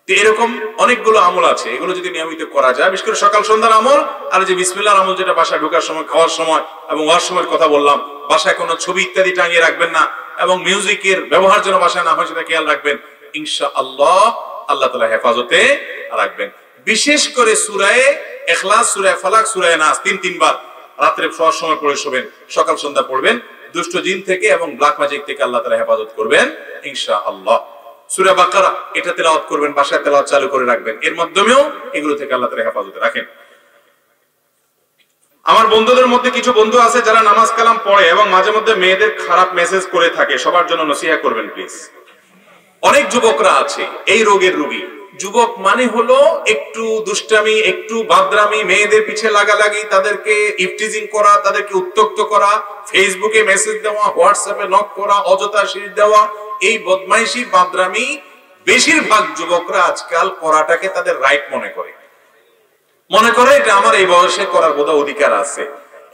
তো এরকম অনেকগুলো আমল আছে, এগুলো যদি নিয়মিত করা যায়, বিশেষ করে সকাল সন্ধ্যার আমল আর যে বিসমিল্লাহর আমল, যেটা বাসায় ঢোকার সময়, খাওয়ার সময় এবং ওয়াশরুমের কথা বললাম। বাসায় কোনো ছবি ইত্যাদি টাঙিয়ে রাখবেন না এবং মিউজিকের ব্যবহার যেন বাসায় না হয় সেটা খেয়াল রাখবেন। ইনশাআল্লাহ আল্লাহ তাআলা হেফাজতে রাখবেন। বিশেষ করে সূরা ইখলাস, সূরা ফালাক, সূরা নাস 3 বার রাতে শোয়ার সময় পড়ে শোবেন, সকাল সন্ধ্যা পড়বেন। দুষ্ট জিন থেকে এবং ব্ল্যাক ম্যাজিক থেকে আল্লাহ তাআলা হেফাজত করবেন ইনশাআল্লাহ। সূরা বাকারা এটা তেলাওয়াত করবেন, বাসায় তেলাওয়াত চালু করে রাখবেন। এর মাধ্যমেও এগুলো থেকে আল্লাহ তাআলা হেফাজতে রাখেন। আমার বন্ধুদের মধ্যে কিছু বন্ধু আছে যারা নামাজ কালাম পড়ে এবং মাঝে মধ্যে মেয়েদের খারাপ মেসেজ করে থাকে, সবার জন্য নসিহত করবেন প্লিজ। অনেক যুবকরা আছে এই রোগের রোগী। যুবক মানে হলো একটু দুষ্টামি, একটু বাদরামি, মেয়েদের পিছে লাগালাগি, তাদেরকে ইফটিজিং করা, তাদেরকে উত্ত্যক্ত করা, ফেসবুকে মেসেজ দেওয়া, হোয়াটসঅ্যাপে নক করা, অযথা শীষ দেওয়া, এই বদমাইশি বাদরামি বেশিরভাগ যুবকরা আজকাল করাটাকে তাদের রাইট মনে করে এটা আমার এই বয়সে করার বোধহয় অধিকার আছে।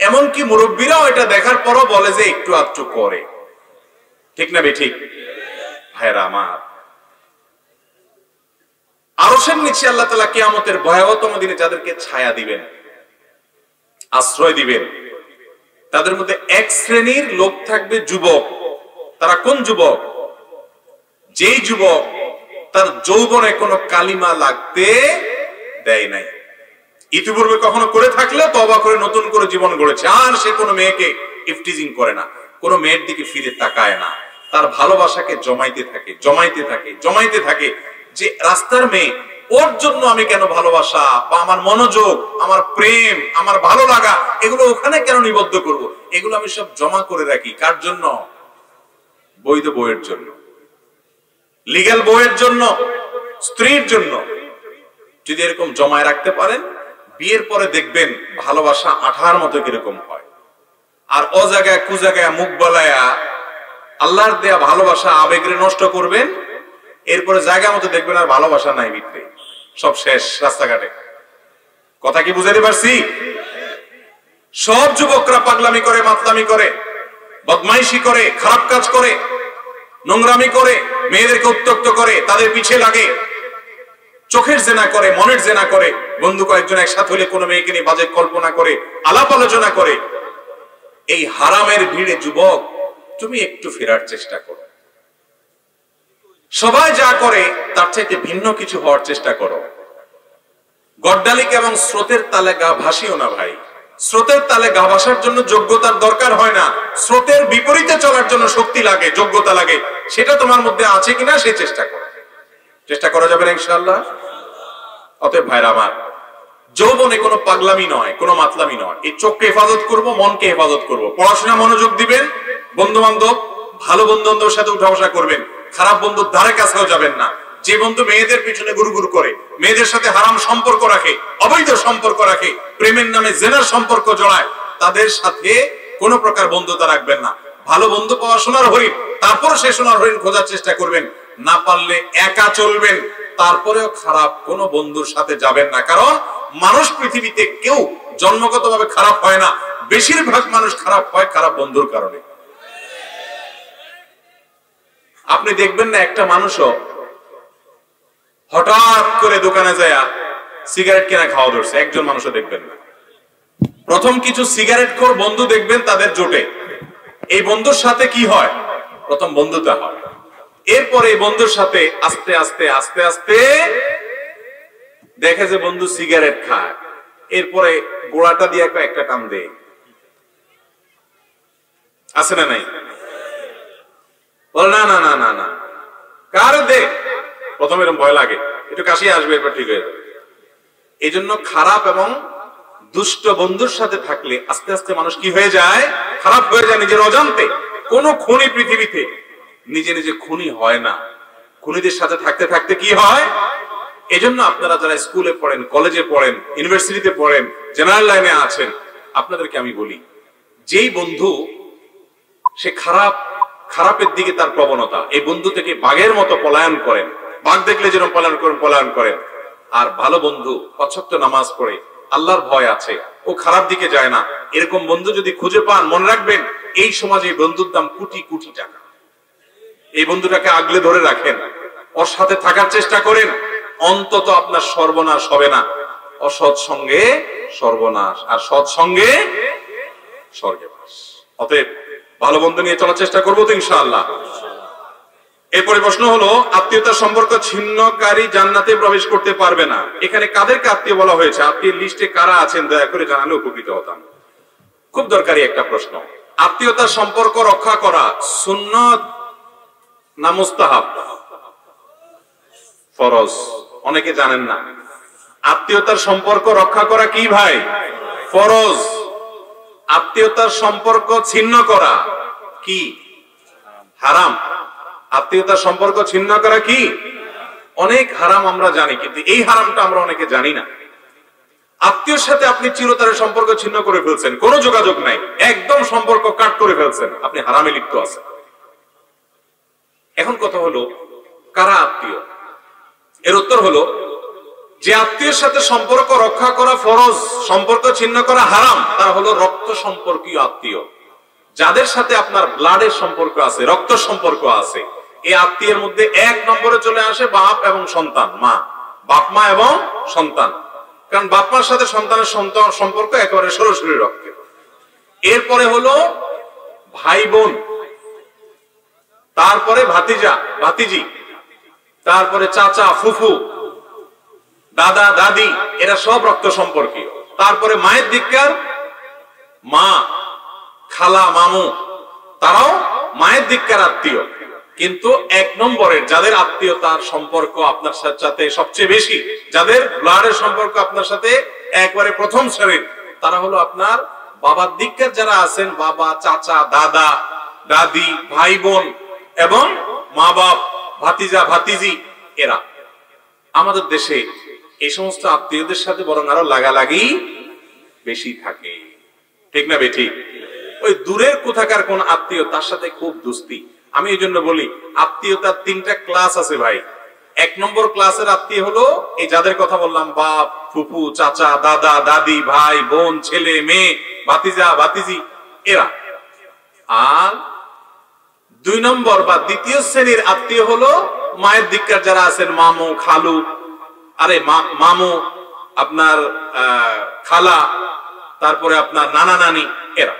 এমনকি মুরব্বীরাও এটা দেখার পরও বলে যে একটু আধটু করে। ঠিক না বেঠিক ভাইরা আমার? আরশের নিচে আল্লাহ তাআলা কিয়ামতের ভয়াবহতম দিনে যাদেরকে ছায়া দিবেন, আশ্রয় দিবেন, তাদের মধ্যে এক শ্রেণীর লোক থাকবে যুবক। তারা কোন যুবক? যেই যুবক তার যৌবনে কোনো কালিমা লাগতে দেয় নাই, ইতিপূর্বে কখনো করে থাকলে তওবা করে নতুন করে জীবন গড়েছে, আর সে কোনো মেয়েকে ইফটিজিং করে না, কোনো মেয়ের দিকে ফিরে তাকায় না, তার ভালোবাসাকে জমাইতে থাকে, জমাইতে থাকে, জমাইতে থাকে। যে রাস্তার মেয়ে, ওর জন্য আমি কেন ভালোবাসা বা আমার মনোযোগ, আমার প্রেম, আমার ভালো লাগা এগুলো ওখানে কেন নিবদ্ধ করব? এগুলো আমি সব জমা করে রাখি কার জন্য? বৈধ বউয়ের জন্য, লিগ্যাল বউয়ের জন্য, স্ত্রীর জন্য। যদি এরকম জমায় রাখতে পারেন, বিয়ের পরে দেখবেন ভালোবাসা আঠার মতো কিরকম হয়। আর ও জায়গায় কু জায়গায় মুখ বলায়া আল্লাহর দেয়া ভালোবাসা আবেগরে নষ্ট করবেন, এরপরে জায়গা মতো দেখবেন আর ভালোবাসা নাই, ভিতরে সব শেষ রাস্তাঘাটে। কথা কি বুঝাতে পারছি? সব যুবকরা পাগলামি করে, মাতলামি করে, বদমাইশি করে, খারাপ কাজ করে, নোংরামি করে, মেয়েদেরকে উত্ত্যক্ত করে, তাদের পিছে লাগে, চোখের জেনা করে, মনের জেনা করে, বন্ধু কয়েকজন একসাথে হলে কোনো মেয়েকে নিয়ে বাজে কল্পনা করে, আলাপ আলোচনা করে। এই হারামের ভিড়ে যুবক তুমি একটু ফেরার চেষ্টা করো। সবাই যা করে তার চাইতে ভিন্ন কিছু হওয়ার চেষ্টা করো। গড্ডালিক এবং স্রোতের তালে গা ভাসিও না ভাই। স্রোতের তালে গা ভাসার জন্য যোগ্যতার দরকার হয় না, স্রোতের বিপরীতে চলার জন্য শক্তি লাগে, যোগ্যতা লাগে। সেটা তোমার মধ্যে আছে কিনা সেই চেষ্টা করো। চেষ্টা করা যাবে না ইনশাআল্লাহ। অতএব ভাইরা আমার, যৌবনে কোনো পাগলামি নয়, কোনো মাতলামি নয়। এই চোখকে হেফাজত করব, মনকে হেফাজত করব, পড়াশোনা মনোযোগ দিবেন, বন্ধু বান্ধব ভালো বন্ধু বান্ধবের সাথে উঠা বসা করবেন, খারাপ বন্ধুর ধারে কাছেও যাবেন না। যে বন্ধু মেয়েদের পিছনে গুরুগুরু করে, মেয়েদের সাথে হারাম সম্পর্ক রাখে, অবৈধ সম্পর্ক রাখে, প্রেমের নামে জেনার সম্পর্ক জড়ায়, তাদের সাথে কোনো প্রকার বন্ধুতা রাখবেন না। ভালো বন্ধু পাওয়া সোনার হরিণ, তারপর সে সোনার হরিণ খোঁজার চেষ্টা করবেন। না পারলে একা চলবেন, তারপরেও খারাপ কোন বন্ধুর সাথে যাবেন না, কারণ মানুষ পৃথিবীতে কেউ জন্মগতভাবে খারাপ হয় না, বেশিরভাগ মানুষ খারাপ হয় খারাপ বন্ধুর কারণে। আপনি দেখবেন না একটা মানুষও হঠাৎ করে দোকানে যায় সিগারেট কেনা খাওয়া ধরছে, একজন মানুষও দেখবেন না। প্রথম কিছু সিগারেট খোর বন্ধু দেখবেন তাদের জোটে, এই বন্ধুর সাথে কি হয়, প্রথম বন্ধুতা হয়, এরপরে এই বন্ধুর সাথে আস্তে আস্তে আস্তে আস্তে দেখে যে বন্ধু সিগারেট খায়, এরপরে গোড়াটা দিয়ে একটা টান দেয়, আছে না নাই? বল না না না না না, কার দে, প্রথমে এরকম ভয় লাগে, একটু কাশি আসবে, এরপর ঠিক হয়ে যাবে। এই জন্য খারাপ এবং দুষ্ট বন্ধুর সাথে থাকলে আস্তে আস্তে মানুষ কি হয়ে যায়, খারাপ হয়ে যায় নিজের অজান্তে। কোন খুনি পৃথিবীতে নিজে নিজে খুনি হয় না, খুনিদের সাথে থাকতে থাকতে কি হয়। এজন্য আপনারা যারা স্কুলে পড়েন, কলেজে পড়েন, ইউনিভার্সিটিতে পড়েন, জেনারেল লাইনে আছেন, আপনাদেরকে আমি বলি, যেই বন্ধু সে খারাপের দিকে তার প্রবণতা, এই বন্ধু থেকে বাঘের মতো পলায়ন করেন, বাঘ দেখলে যেরকম পলায়ন করেন। আর ভালো বন্ধু ৫ ওয়াক্ত নামাজ পড়ে, আল্লাহর ভয় আছে, ও খারাপ দিকে যায় না, এরকম বন্ধু যদি খুঁজে পান, মনে রাখবেন এই সমাজে বন্ধুর দাম কোটি কোটি টাকা। এই বন্ধুটাকে আগলে ধরে রাখেন, ওর সাথে থাকার চেষ্টা করেন, অন্তত আপনার সর্বনাশ হবে না। অসৎ সঙ্গে সর্বনাশ, আর সৎ সঙ্গে স্বর্গে বাস। অতএব ভালো বন্ধু নিয়ে চলার চেষ্টা করবো তো ইনশাআল্লাহ। এরপরে প্রশ্ন হলো, আত্মীয়তার সম্পর্ক ছিন্নকারী জান্নাতে প্রবেশ করতে পারবে না, এখানে কাদেরকে আত্মীয় বলা হয়েছে? আত্মীয় লিস্টে কারা আছেন দয়া করে জানালে উপকৃত হতাম। খুব দরকারি একটা প্রশ্ন। আত্মীয়তার সম্পর্ক রক্ষা করা সুন্নত না মুস্তাহাব? ফরজ। অনেকে জানেন না আত্মীয়তার সম্পর্ক রক্ষা করা কি ভাই? ফরজ। আত্মীয়তার সম্পর্ক ছিন্ন করা কি? হারাম। আত্মীয়তার সম্পর্ক ছিন্ন করা কি? অনেক হারাম আমরা জানি, কিন্তু এই হারামটা আমরা অনেকে জানি না। আত্মীয়র সাথে আপনি চিরতরের সম্পর্ক ছিন্ন করে ফেলছেন, কোনো যোগাযোগ নাই, একদম সম্পর্ক কাট করে ফেলছেন, আপনি হারামে লিপ্ত আছেন। এখন কথা হলো, কারা আত্মীয়? এর উত্তর হলো, যে আত্মীয়ের সাথে সম্পর্ক রক্ষা করা ফরজ, সম্পর্ক ছিন্ন করা হারাম, তারা হলো রক্ত সম্পর্কীয় আত্মীয়। যাদের সাথে আপনার ব্লাডের সম্পর্ক আছে, রক্ত সম্পর্ক আছে, এই আত্মীয়ের মধ্যে ১ নম্বরে চলে আসে বাপ এবং সন্তান, বাপ মা এবং সন্তান। কারণ বাপ মার সাথে সন্তানের সম্পর্ক একেবারে সরাসরি রক্তের। এরপরে হলো ভাই বোন, তারপরে ভাতিজা ভাতিজি, তারপরে চাচা ফুফু, দাদা দাদি, এরা সব রক্ত সম্পর্কীয়। তারপরে মায়ের দিককার মা, খালা, মামু, তারাও মায়ের দিককার আত্মীয়। কিন্তু ১ নম্বরের যাদের আত্মীয়তার সম্পর্ক আপনার সাথে সবচেয়ে বেশি, যাদের ব্লাডের সম্পর্ক আপনার সাথে একবারে প্রথম শ্রেণীর, তারা হলো আপনার বাবার দিককার যারা আছেন, বাবা, চাচা, দাদা, দাদি, ভাই বোন এবং মা বাপ, ভাতিজা ভাতিজি, এরা। আমাদের দেশে এই সমস্ত আত্মীয়দের সাথে বরং আরো লাগালাগি বেশি থাকে, ঠিক না বেঠিক? ওই দূরের কোথাকার কোন আত্মীয়, তার সাথে খুব দোস্তি। আমি এই জন্য বলি, আত্মীয়তার ৩টা ক্লাস আছে ভাই। ১ নম্বর ক্লাসের আত্মীয় হলো এই যাদের কথা বললাম, বাপ, ফুফু, চাচা, দাদা, দাদি, ভাই, বোন, ছেলে, মেয়ে, ভাতিজা ভাতিজি, এরা। আর ২ নম্বর বা দ্বিতীয় শ্রেণীর আত্মীয় হলো মায়ের দিককার যারা আছেন, মামু, খালু, মামু, আপনার খালা, তারপরে আপনার নানা নানি, এরা।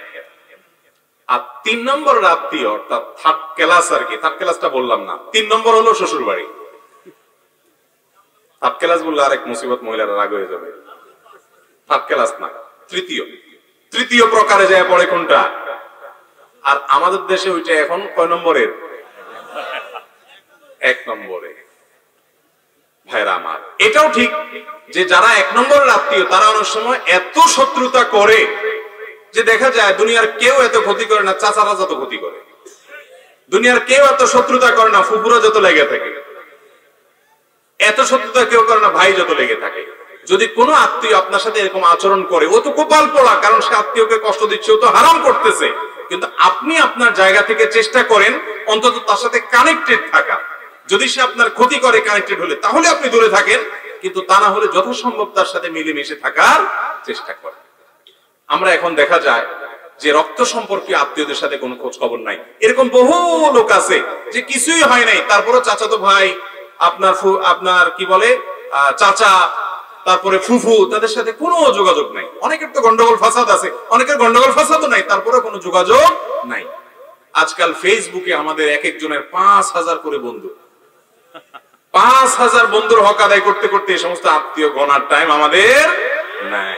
আর ৩ নম্বর আত্মীয়, অর্থাৎ 3rd ক্লাস আর কি, 3rd ক্লাসটা বললাম না, ৩ নম্বর হলো শ্বশুর বাড়ি। 3rd ক্লাস বললে আরেক মুসিবত, মহিলারা রাগ হয়ে যাবে। 3rd ক্লাস না, তৃতীয় প্রকারে যায় পড়ে কোনটা? আর আমাদের দেশে ওইটা এখন কয় নম্বরের? ১ নম্বরে। ভাইরা আমার, এটাও ঠিক যে যারা ১ নম্বরের আত্মীয়, তারা অনেক সময় এত শত্রুতা করে যে দেখা যায় দুনিয়ার কেউ এত ক্ষতি করে না, চাচারা যত ক্ষতি করে। দুনিয়ার কেউ এত শত্রুতা করে না, ফুপুরা যত লেগে থাকে। এত শত্রুতা কেউ করে না, ভাই যত লেগে থাকে। যদি কোনো আত্মীয় আপনার সাথে এরকম আচরণ করে, ও তো কপাল পোড়া, কারণ সে আত্মীয়কে কষ্ট দিচ্ছে, ও তো হারাম করতেছে। কিন্তু আপনি আপনার জায়গা থেকে চেষ্টা করেন অন্তত তার সাথে কানেক্টেড থাকা। যদি সে আপনার ক্ষতি করে কানেক্টেড হলে, তাহলে আপনি দূরে থাকেন, কিন্তু তা না হলে যথাসম্ভব তার সাথে মিলেমিশে থাকার চেষ্টা করেন। আমরা এখন দেখা যায় যে রক্ত সম্পর্কীয় আত্মীয়দের সাথে কোনো খোঁজ খবর নাই। এরকম বহু লোক আছে যে কিছুই হয় নাই, তারপরে চাচাতো ভাই, আপনার কি বলে চাচা, তারপরে ফুফু, তাদের সাথে কোনো যোগাযোগ নাই। অনেকের তো গন্ডগোল ফাসাদ আছে, অনেকের গন্ডগোল ফাসাদও নাই, তারপরে কোনো যোগাযোগ নাই। আজকাল ফেসবুকে আমাদের এক একজনের 5,000 করে বন্ধু। 5,000 বন্ধুর হক আদায় করতে করতে এই সমস্ত আত্মীয় গণার টাইম আমাদের নাই।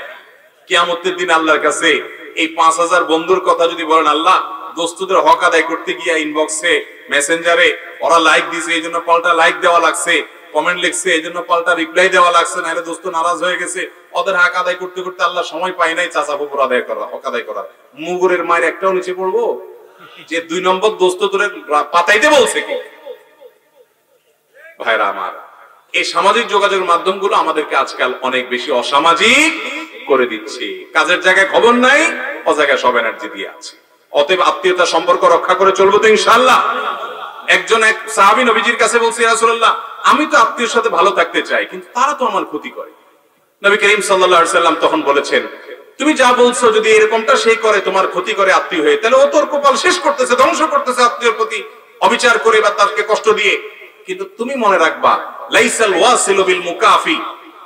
কিয়ামতের দিন আল্লাহর কাছে এই 5,000 বন্ধুর কথা যদি বলেন, আল্লাহ দোস্তদের হক আদায় করতে গিয়া ইনবক্সে মেসেঞ্জারে ওরা লাইক দিছে এই জন্য পাল্টা লাইক দেওয়া লাগছে, কমেন্ট লিখছে এই জন্য পাল্টা রিপ্লাই দেওয়া লাগছে, নাহলে দোস্ত নারাজ হয়ে গেছে, ওদের হক আদায় করতে করতে আল্লাহ সময় পায় নাই চাচা ফুপুর আদায় করা, হক আদায় করা। মুগুরের মায়ের একটাও নিচে পড়বো যে 2 নম্বর দোস্ত তোরে পাতাইতে বলছে কি? ভাইরা আমার, এই সামাজিক যোগাযোগের মাধ্যমগুলো আমাদেরকে আজকাল অনেক বেশি অসামাজিক করে দিচ্ছে। কাজের জায়গায় খবর নাই, অজায়গায় সব এনার্জি দিয়ে আছে। অতএব আত্মীয়তা সম্পর্ক রক্ষা করে চলবো তো ইনশাআল্লাহ। একজন এক সাহাবী নবীজির কাছে বলছে, ইয়া রাসূলুল্লাহ, আমি তো আত্মীয়ের সাথে ভালো থাকতে চাই, কিন্তু তারা তো আমার ক্ষতি করে। নবী করিম সাল্লাল্লাহু আলাইহি সাল্লাম তখন বলেছেন, তুমি যা বলছো যদি এরকমটা সেই করে, তোমার ক্ষতি করে আত্মীয় হয়ে, তাহলে ও তোর কপাল শেষ করতেছে, ধ্বংস করতেছে আত্মীয়ের প্রতি অবিচার করে বা তাকে কষ্ট দিয়ে। কিন্তু তুমি মনে রাখবা, লাইসাল ওয়াসিলু বিল মুকাফি,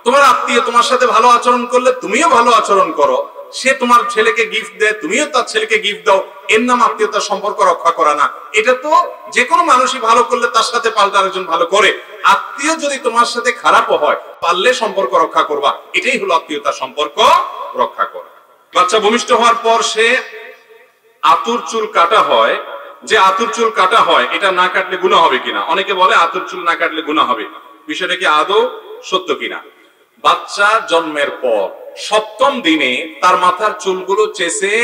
তোমার আত্মীয় তোমার সাথে ভালো আচরণ করলে তুমিও ভালো আচরণ করো, সে তোমার ছেলেকে গিফট দেয় তুমিও তার ছেলেকে গিফট দাও, এর নাম আত্মীয়তার সম্পর্ক রক্ষা করা না। এটা তো যে কোনো মানুষই ভালো করলে তার সাথে পাল্টা আরেকজন ভালো করে। আত্মীয় যদি তোমার সাথে খারাপও হয়, পারলে সম্পর্ক রক্ষা করবা, এটাই হলো আত্মীয়তার সম্পর্ক রক্ষা করা। বাচ্চা ভূমিষ্ঠ হওয়ার পর সে আতুর চুল কাটা হয়, যে আতুর চুল কাটা হয় এটা না কাটলে গুনাহ হবে কিনা? অনেকে বলে আতুর চুল না কাটলে গুনাহ হবে, বিষয়টা কি আদৌ সত্য কিনা? বাচ্চা জন্মের পর 7ম দিনে তার মাথার চুলগুলো চেঁচে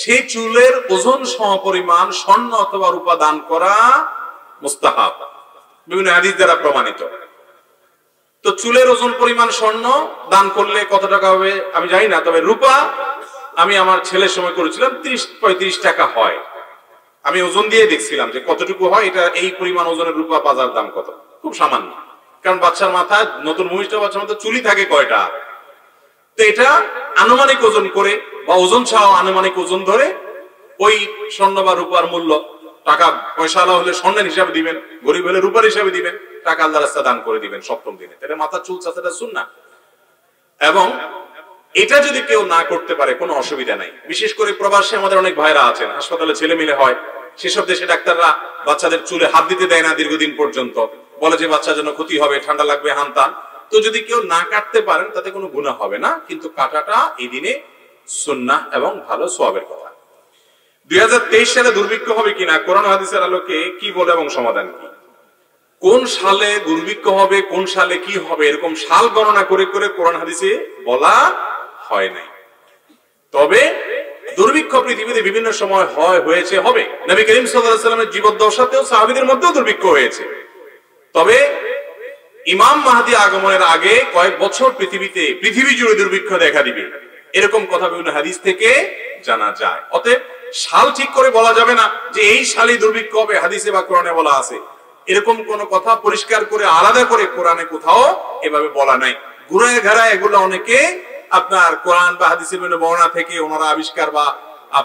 সেই চুলের ওজন সমপরিমাণ স্বর্ণ অথবা রূপা দান করা মুস্তাহাব, বিভিন্ন হাদিস দ্বারা প্রমাণিত। তো চুলের ওজন পরিমাণ স্বর্ণ দান করলে কত টাকা হবে আমি জানি না, তবে রূপা আমি আমার ছেলের সময় করেছিলাম 30-35 টাকা হয়। আমি ওজন দিয়ে দেখছিলাম যে কতটুকু হয়, এটা এই পরিমাণ ওজনের রূপা বাজার দাম কত, খুব সামান্য। কারণ বাচ্চার মাথায়, নতুন ভূমিষ্ঠ বাচ্চার মাথায় চুলি থাকে কয়টা, তো এটা আনুমানিক ওজন করে বা ওজন ছাড়াও আনুমানিক ওজন ধরে ওই স্বর্ণ বা রূপার মূল্য, টাকা পয়সা আলা হলে স্বর্ণের হিসাবে দিবেন, গরিব হলে রূপার হিসাবে দিবেন, টাকা আল্লাহর রাস্তায় দান করে দিবেন 7ম দিনে। তাহলে মাথার চুল চাচাটা সুন্নাহ, এবং এটা যদি কেউ না করতে পারে কোনো অসুবিধা নাই। বিশেষ করে প্রবাসী আমাদের অনেক ভাইরা আছেন, হাসপাতালে ছেলে মিলে হয়, সেসব দেশে ডাক্তাররা বাচ্চাদের চুলে হাত দিতে দেয় না দীর্ঘদিন পর্যন্ত, বলে যে বাচ্চার জন্য ক্ষতি হবে, ঠান্ডা লাগবে, হানতান। তো যদি কেউ না কাটতে পারেন তাতে কোনো গুনাহ হবে না, কিন্তু কাটাটা এই দিনে সুন্নাহ এবং ভালো সওয়াবের কথা। 2023 সালে দুর্ভিক্ষ হবে কিনা, কোরআন হাদিসের আলোকে কি বলে এবং সমাধান কি? কোন সালে দুর্ভিক্ষ হবে, কোন সালে কি হবে, এরকম সাল গণনা করে করে কোরআন হাদিসে বলা হয় নাই। তবে দুর্ভিক্ষ পৃথিবীতে বিভিন্ন সময় হয়েছে, হবে। নবী করিম সাল্লাল্লাহু আলাইহি ওয়াসাল্লামের জীবদ্দশাতেও সাহাবীদের মধ্যেও দুর্ভিক্ষ হয়েছে। তবে ইমাম মাহদী আগমনের আগে কয়েক বছর পৃথিবী জুড়ে দুর্ভিক্ষ দেখা দিবে, এরকম কথা বিভিন্ন হাদিস থেকে জানা যায়। অতএব সাল ঠিক করে বলা যাবে না যে এই সালে দুর্ভিক্ষ হবে, হাদিসে বা কোরআনে বলা আছে, এরকম কোন কথা পরিষ্কার করে আলাদা করে কোরআনে কোথাও এভাবে বলা নাই। ঘুরায় ঘেরায় এগুলো অনেকে আপনার কোরআন বা হাদিসের বিভিন্ন বর্ণনা থেকে ওনারা আবিষ্কার বা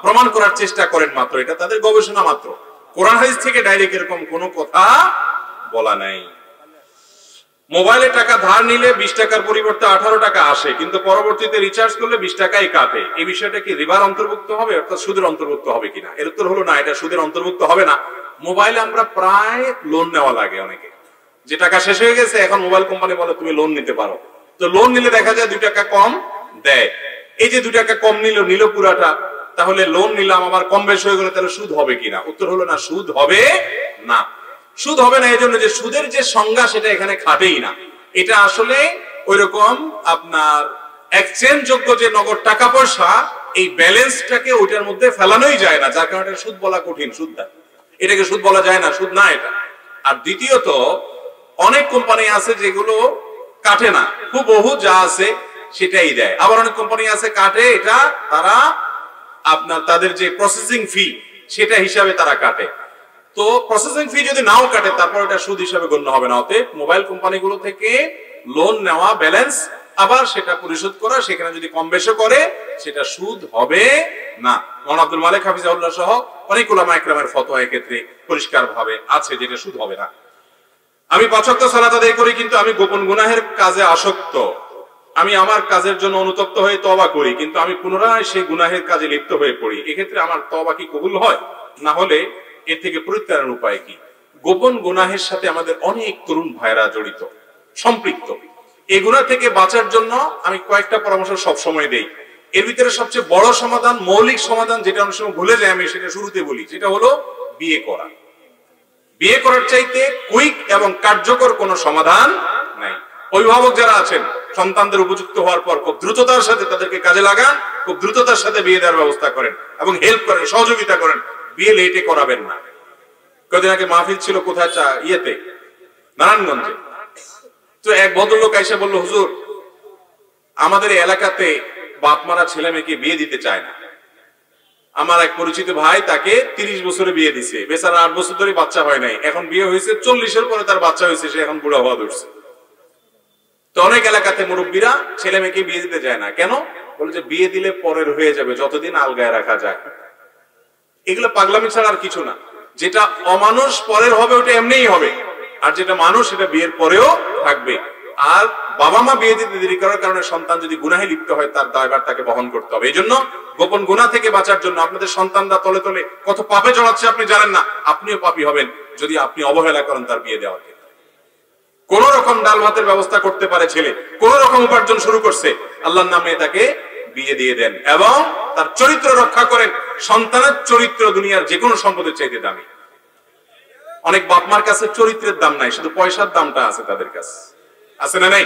প্রমাণ করার চেষ্টা করেন মাত্র, এটা তাদের গবেষণা মাত্র। কোরআন হাদিস থেকে ডাইরেক্ট এরকম কোনো কথা বলা নাই। মোবাইলে টাকা ধার নিলে 20 টাকার পরিবর্তে 18 টাকা আসে, কিন্তু পরবর্তীতে রিচার্জ করলে 20 টাকাই কাটে, এই বিষয়টা কি রিবার অন্তর্ভুক্ত হবে, অর্থাৎ সুদের অন্তর্ভুক্ত হবে কিনা? এর উত্তর হলো না, এটা সুদের অন্তর্ভুক্ত হবে না। মোবাইলে আমরা প্রায় লোন নেওয়া লাগে, অনেকে যে টাকা শেষ হয়ে গেছে এখন মোবাইল কোম্পানি বলে তুমি লোন নিতে পারো, তো লোন নিলে দেখা যায় 2 টাকা কম দেয়। এই যে 2 টাকা কম নিল পুরাটা, তাহলে লোন নিলাম আমার কম বেশি হয়ে গেলে তাহলে সুদ হবে কিনা? উত্তর হলো না, সুদ হবে না। সুদ হবে না এই জন্য যে সুদের যে সংজ্ঞা সেটা এখানে খাটেই না। এটা আসলে ওইরকম আপনার এক্সচেঞ্জ যোগ্য যে নগদ টাকা পয়সা, এই ব্যালেন্সটাকে ওইটার মধ্যে ফেলানোই যায় না, যার কারণে সুদ বলা কঠিন। সুদ না, এটাকে সুদ বলা যায় না, সুদ না এটা। আর দ্বিতীয়ত অনেক কোম্পানি আছে যেগুলো কাটে না, খুব বহু যা আছে সেটাই দেয়। আবার অনেক কোম্পানি আছে কাটে, এটা তারা আপনার তাদের যে প্রসেসিং ফি সেটা হিসাবে তারা কাটে। তো প্রসেসিং ফি যদি নাও কাটে তারপর এটা সুদ হিসাবে গণ্য হবে না। অতএব মোবাইল কোম্পানিগুলো থেকে লোন নেওয়া, ব্যালেন্স আবার সেটা পরিশোধ করা, সেখানে যদি কম বেশি করে সেটা সুদ হবে না। মোহাম্মদ আব্দুল মালিক হাফিজাহুল্লাহ সহ অনেক উলামা ইকরামের ফতোয়া এক্ষেত্রে পরিষ্কার ভাবে আছে যেটা সুদ হবে না। আমি 5 ওয়াক্ত সালাত আদায় করি, কিন্তু আমি গোপন গুনাহের কাজে আসক্ত। আমি আমার কাজের জন্য অনুতপ্ত হয়ে তওবা করি, কিন্তু আমি পুনরায় সেই গুনাহের কাজে লিপ্ত হয়ে পড়ি। এক্ষেত্রে আমার তওবা কি কবুল হয়? না হলে এর থেকে পরিত্রাণের উপায় কি? গোপন গুনাহের সাথে আমাদের অনেক তরুণ ভাইরা জড়িত, সম্পৃক্ত। এই গুনাহ থেকে বাঁচার জন্য আমি কয়েকটা পরামর্শ সবসময় দেই। এর ভিতরে সবচেয়ে বড় সমাধান, মৌলিক সমাধান, যেটা অনেক সময় ভুলে যাই আমি, সেটা শুরুতে বলি, সেটা হলো বিয়ে করা। বিয়ে করার চাইতে কুইক এবং কার্যকর কোনো সমাধান নাই। অভিভাবক যারা আছেন, সন্তানদের উপযুক্ত হওয়ার পর খুব দ্রুততার সাথে তাদেরকে কাজে লাগান, খুব দ্রুততার সাথে বিয়ে দেওয়ার ব্যবস্থা করেন এবং হেল্প করেন, সহযোগিতা করেন। বিয়ে লেটে করাবেন না। কদিন আগে মাহফিল ছিল কোথায়, ইয়েতে, নারায়ণগঞ্জে। তো এক ভদ্রলোক এসে বলল, হুজুর আমাদের এলাকাতে বাপ মারা ছেলে মেয়েকে বিয়ে দিতে চায় না। আমার এক পরিচিত ভাই তাকে 30 বছরে বিয়ে দিছে, বেচারা 8 বছর ধরে বাচ্চা হয় নাই, এখন বিয়ে হয়েছে 40-এর পরে তার বাচ্চা হয়েছে, সে এখন বুড়া হওয়া ধরছে। তো অনেক এলাকাতে মুরব্বীরা ছেলে মেয়েকে বিয়ে দিতে চায় না। কেন? বলে যে বিয়ে দিলে পরের হয়ে যাবে, যতদিন আলগায় রাখা যায়। এগুলো পাগলামি ছাড়া আর কিছু না। যেটা অমানুষ পরের হবে ওটা এমনিই হবে, আর যেটা মানুষ সেটা বিয়ের পরেও থাকবে। আর বাবা মা বিয়ে দিতে দেরি করার কারণে সন্তান যদি গুনাহে লিপ্ত হয় তার দায়ভার তাকে বহন করতে হবে। এই জন্য গোপন গুনাহ থেকে বাঁচার জন্য আপনাদের সন্তানরা তলে তলে কত পাপে জড়াচ্ছে আপনি জানেন না। আপনিও পাপী হবেন যদি আপনি অবহেলা করেন তার বিয়ে দেওয়ার ক্ষেত্রে। কোন রকম ডাল ভাতের ব্যবস্থা করতে পারে ছেলে, কোন রকম উপার্জন শুরু করছে, আল্লাহর নামে তাকে বিয়ে দিয়ে দেন এবং তার চরিত্র রক্ষা করেন। সন্তানের চরিত্র দুনিয়ার যে কোনো সম্পদের চাইতে দামি। অনেক বাপমার কাছে চরিত্রের দাম নাই, শুধু পয়সার দামটা আছে তাদের কাছে, আছে না নাই?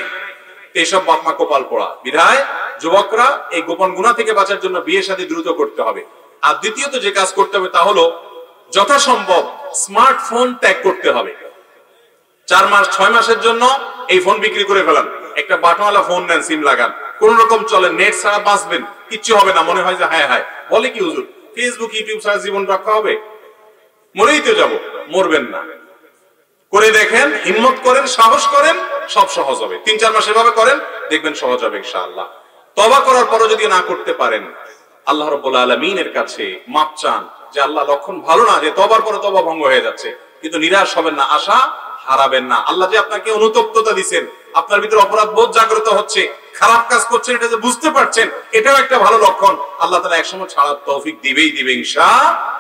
এইসব বাপমা কপাল পোড়া। বিধায় যুবকরা এই গোপন গুনাহ থেকে বাঁচার জন্য বিয়ে শাদী দ্রুত করতে হবে। আর দ্বিতীয়ত যে কাজ করতে হবে তা হলো যথাসম্ভব স্মার্টফোন ত্যাগ করতে হবে। 4 মাস 6 মাসের জন্য এই ফোন বিক্রি করে ফেলান, একটা বাটনওয়ালা ফোন নেন, সিম লাগান, কোন রকম চলেন, নেট ছাড়া বাঁচবেন, কিচ্ছু হবে না। মনে হয় যে হায় হায়, বলে কি হুজুর ফেসবুক ইউটিউব ছাড়া জীবন রক্ষা হবে? মরেই তো যাব, মরবেন না। করে দেখেন, হিম্মত করেন, সাহস করেন, সব সহজ হবে। 3-4 মাস এভাবে করেন, দেখবেন সহজ হবে ইনশাআল্লাহ। তওবা করার পরও যদি না করতে পারেন, আল্লাহ রাব্বুল আলামিনের কাছে মাপ চান যে আল্লাহ, লক্ষণ ভালো না যে তওবার পরে তওবা ভঙ্গ হয়ে যাচ্ছে, কিন্তু নিরাশ হবেন না, আশা হারাবেন না। আল্লাহ যে আপনাকে অনুতপ্ততা দিবেন, আপনার ভিতরে অপরাধ বোধ জাগ্রত হচ্ছে, খারাপ কাজ করছেন এটা যে বুঝতে পারছেন, এটাও একটা ভালো লক্ষণ। আল্লাহ তাআলা একসময় ছাড়ার তৌফিক দিবেই দিবে ইনশাআল্লাহ।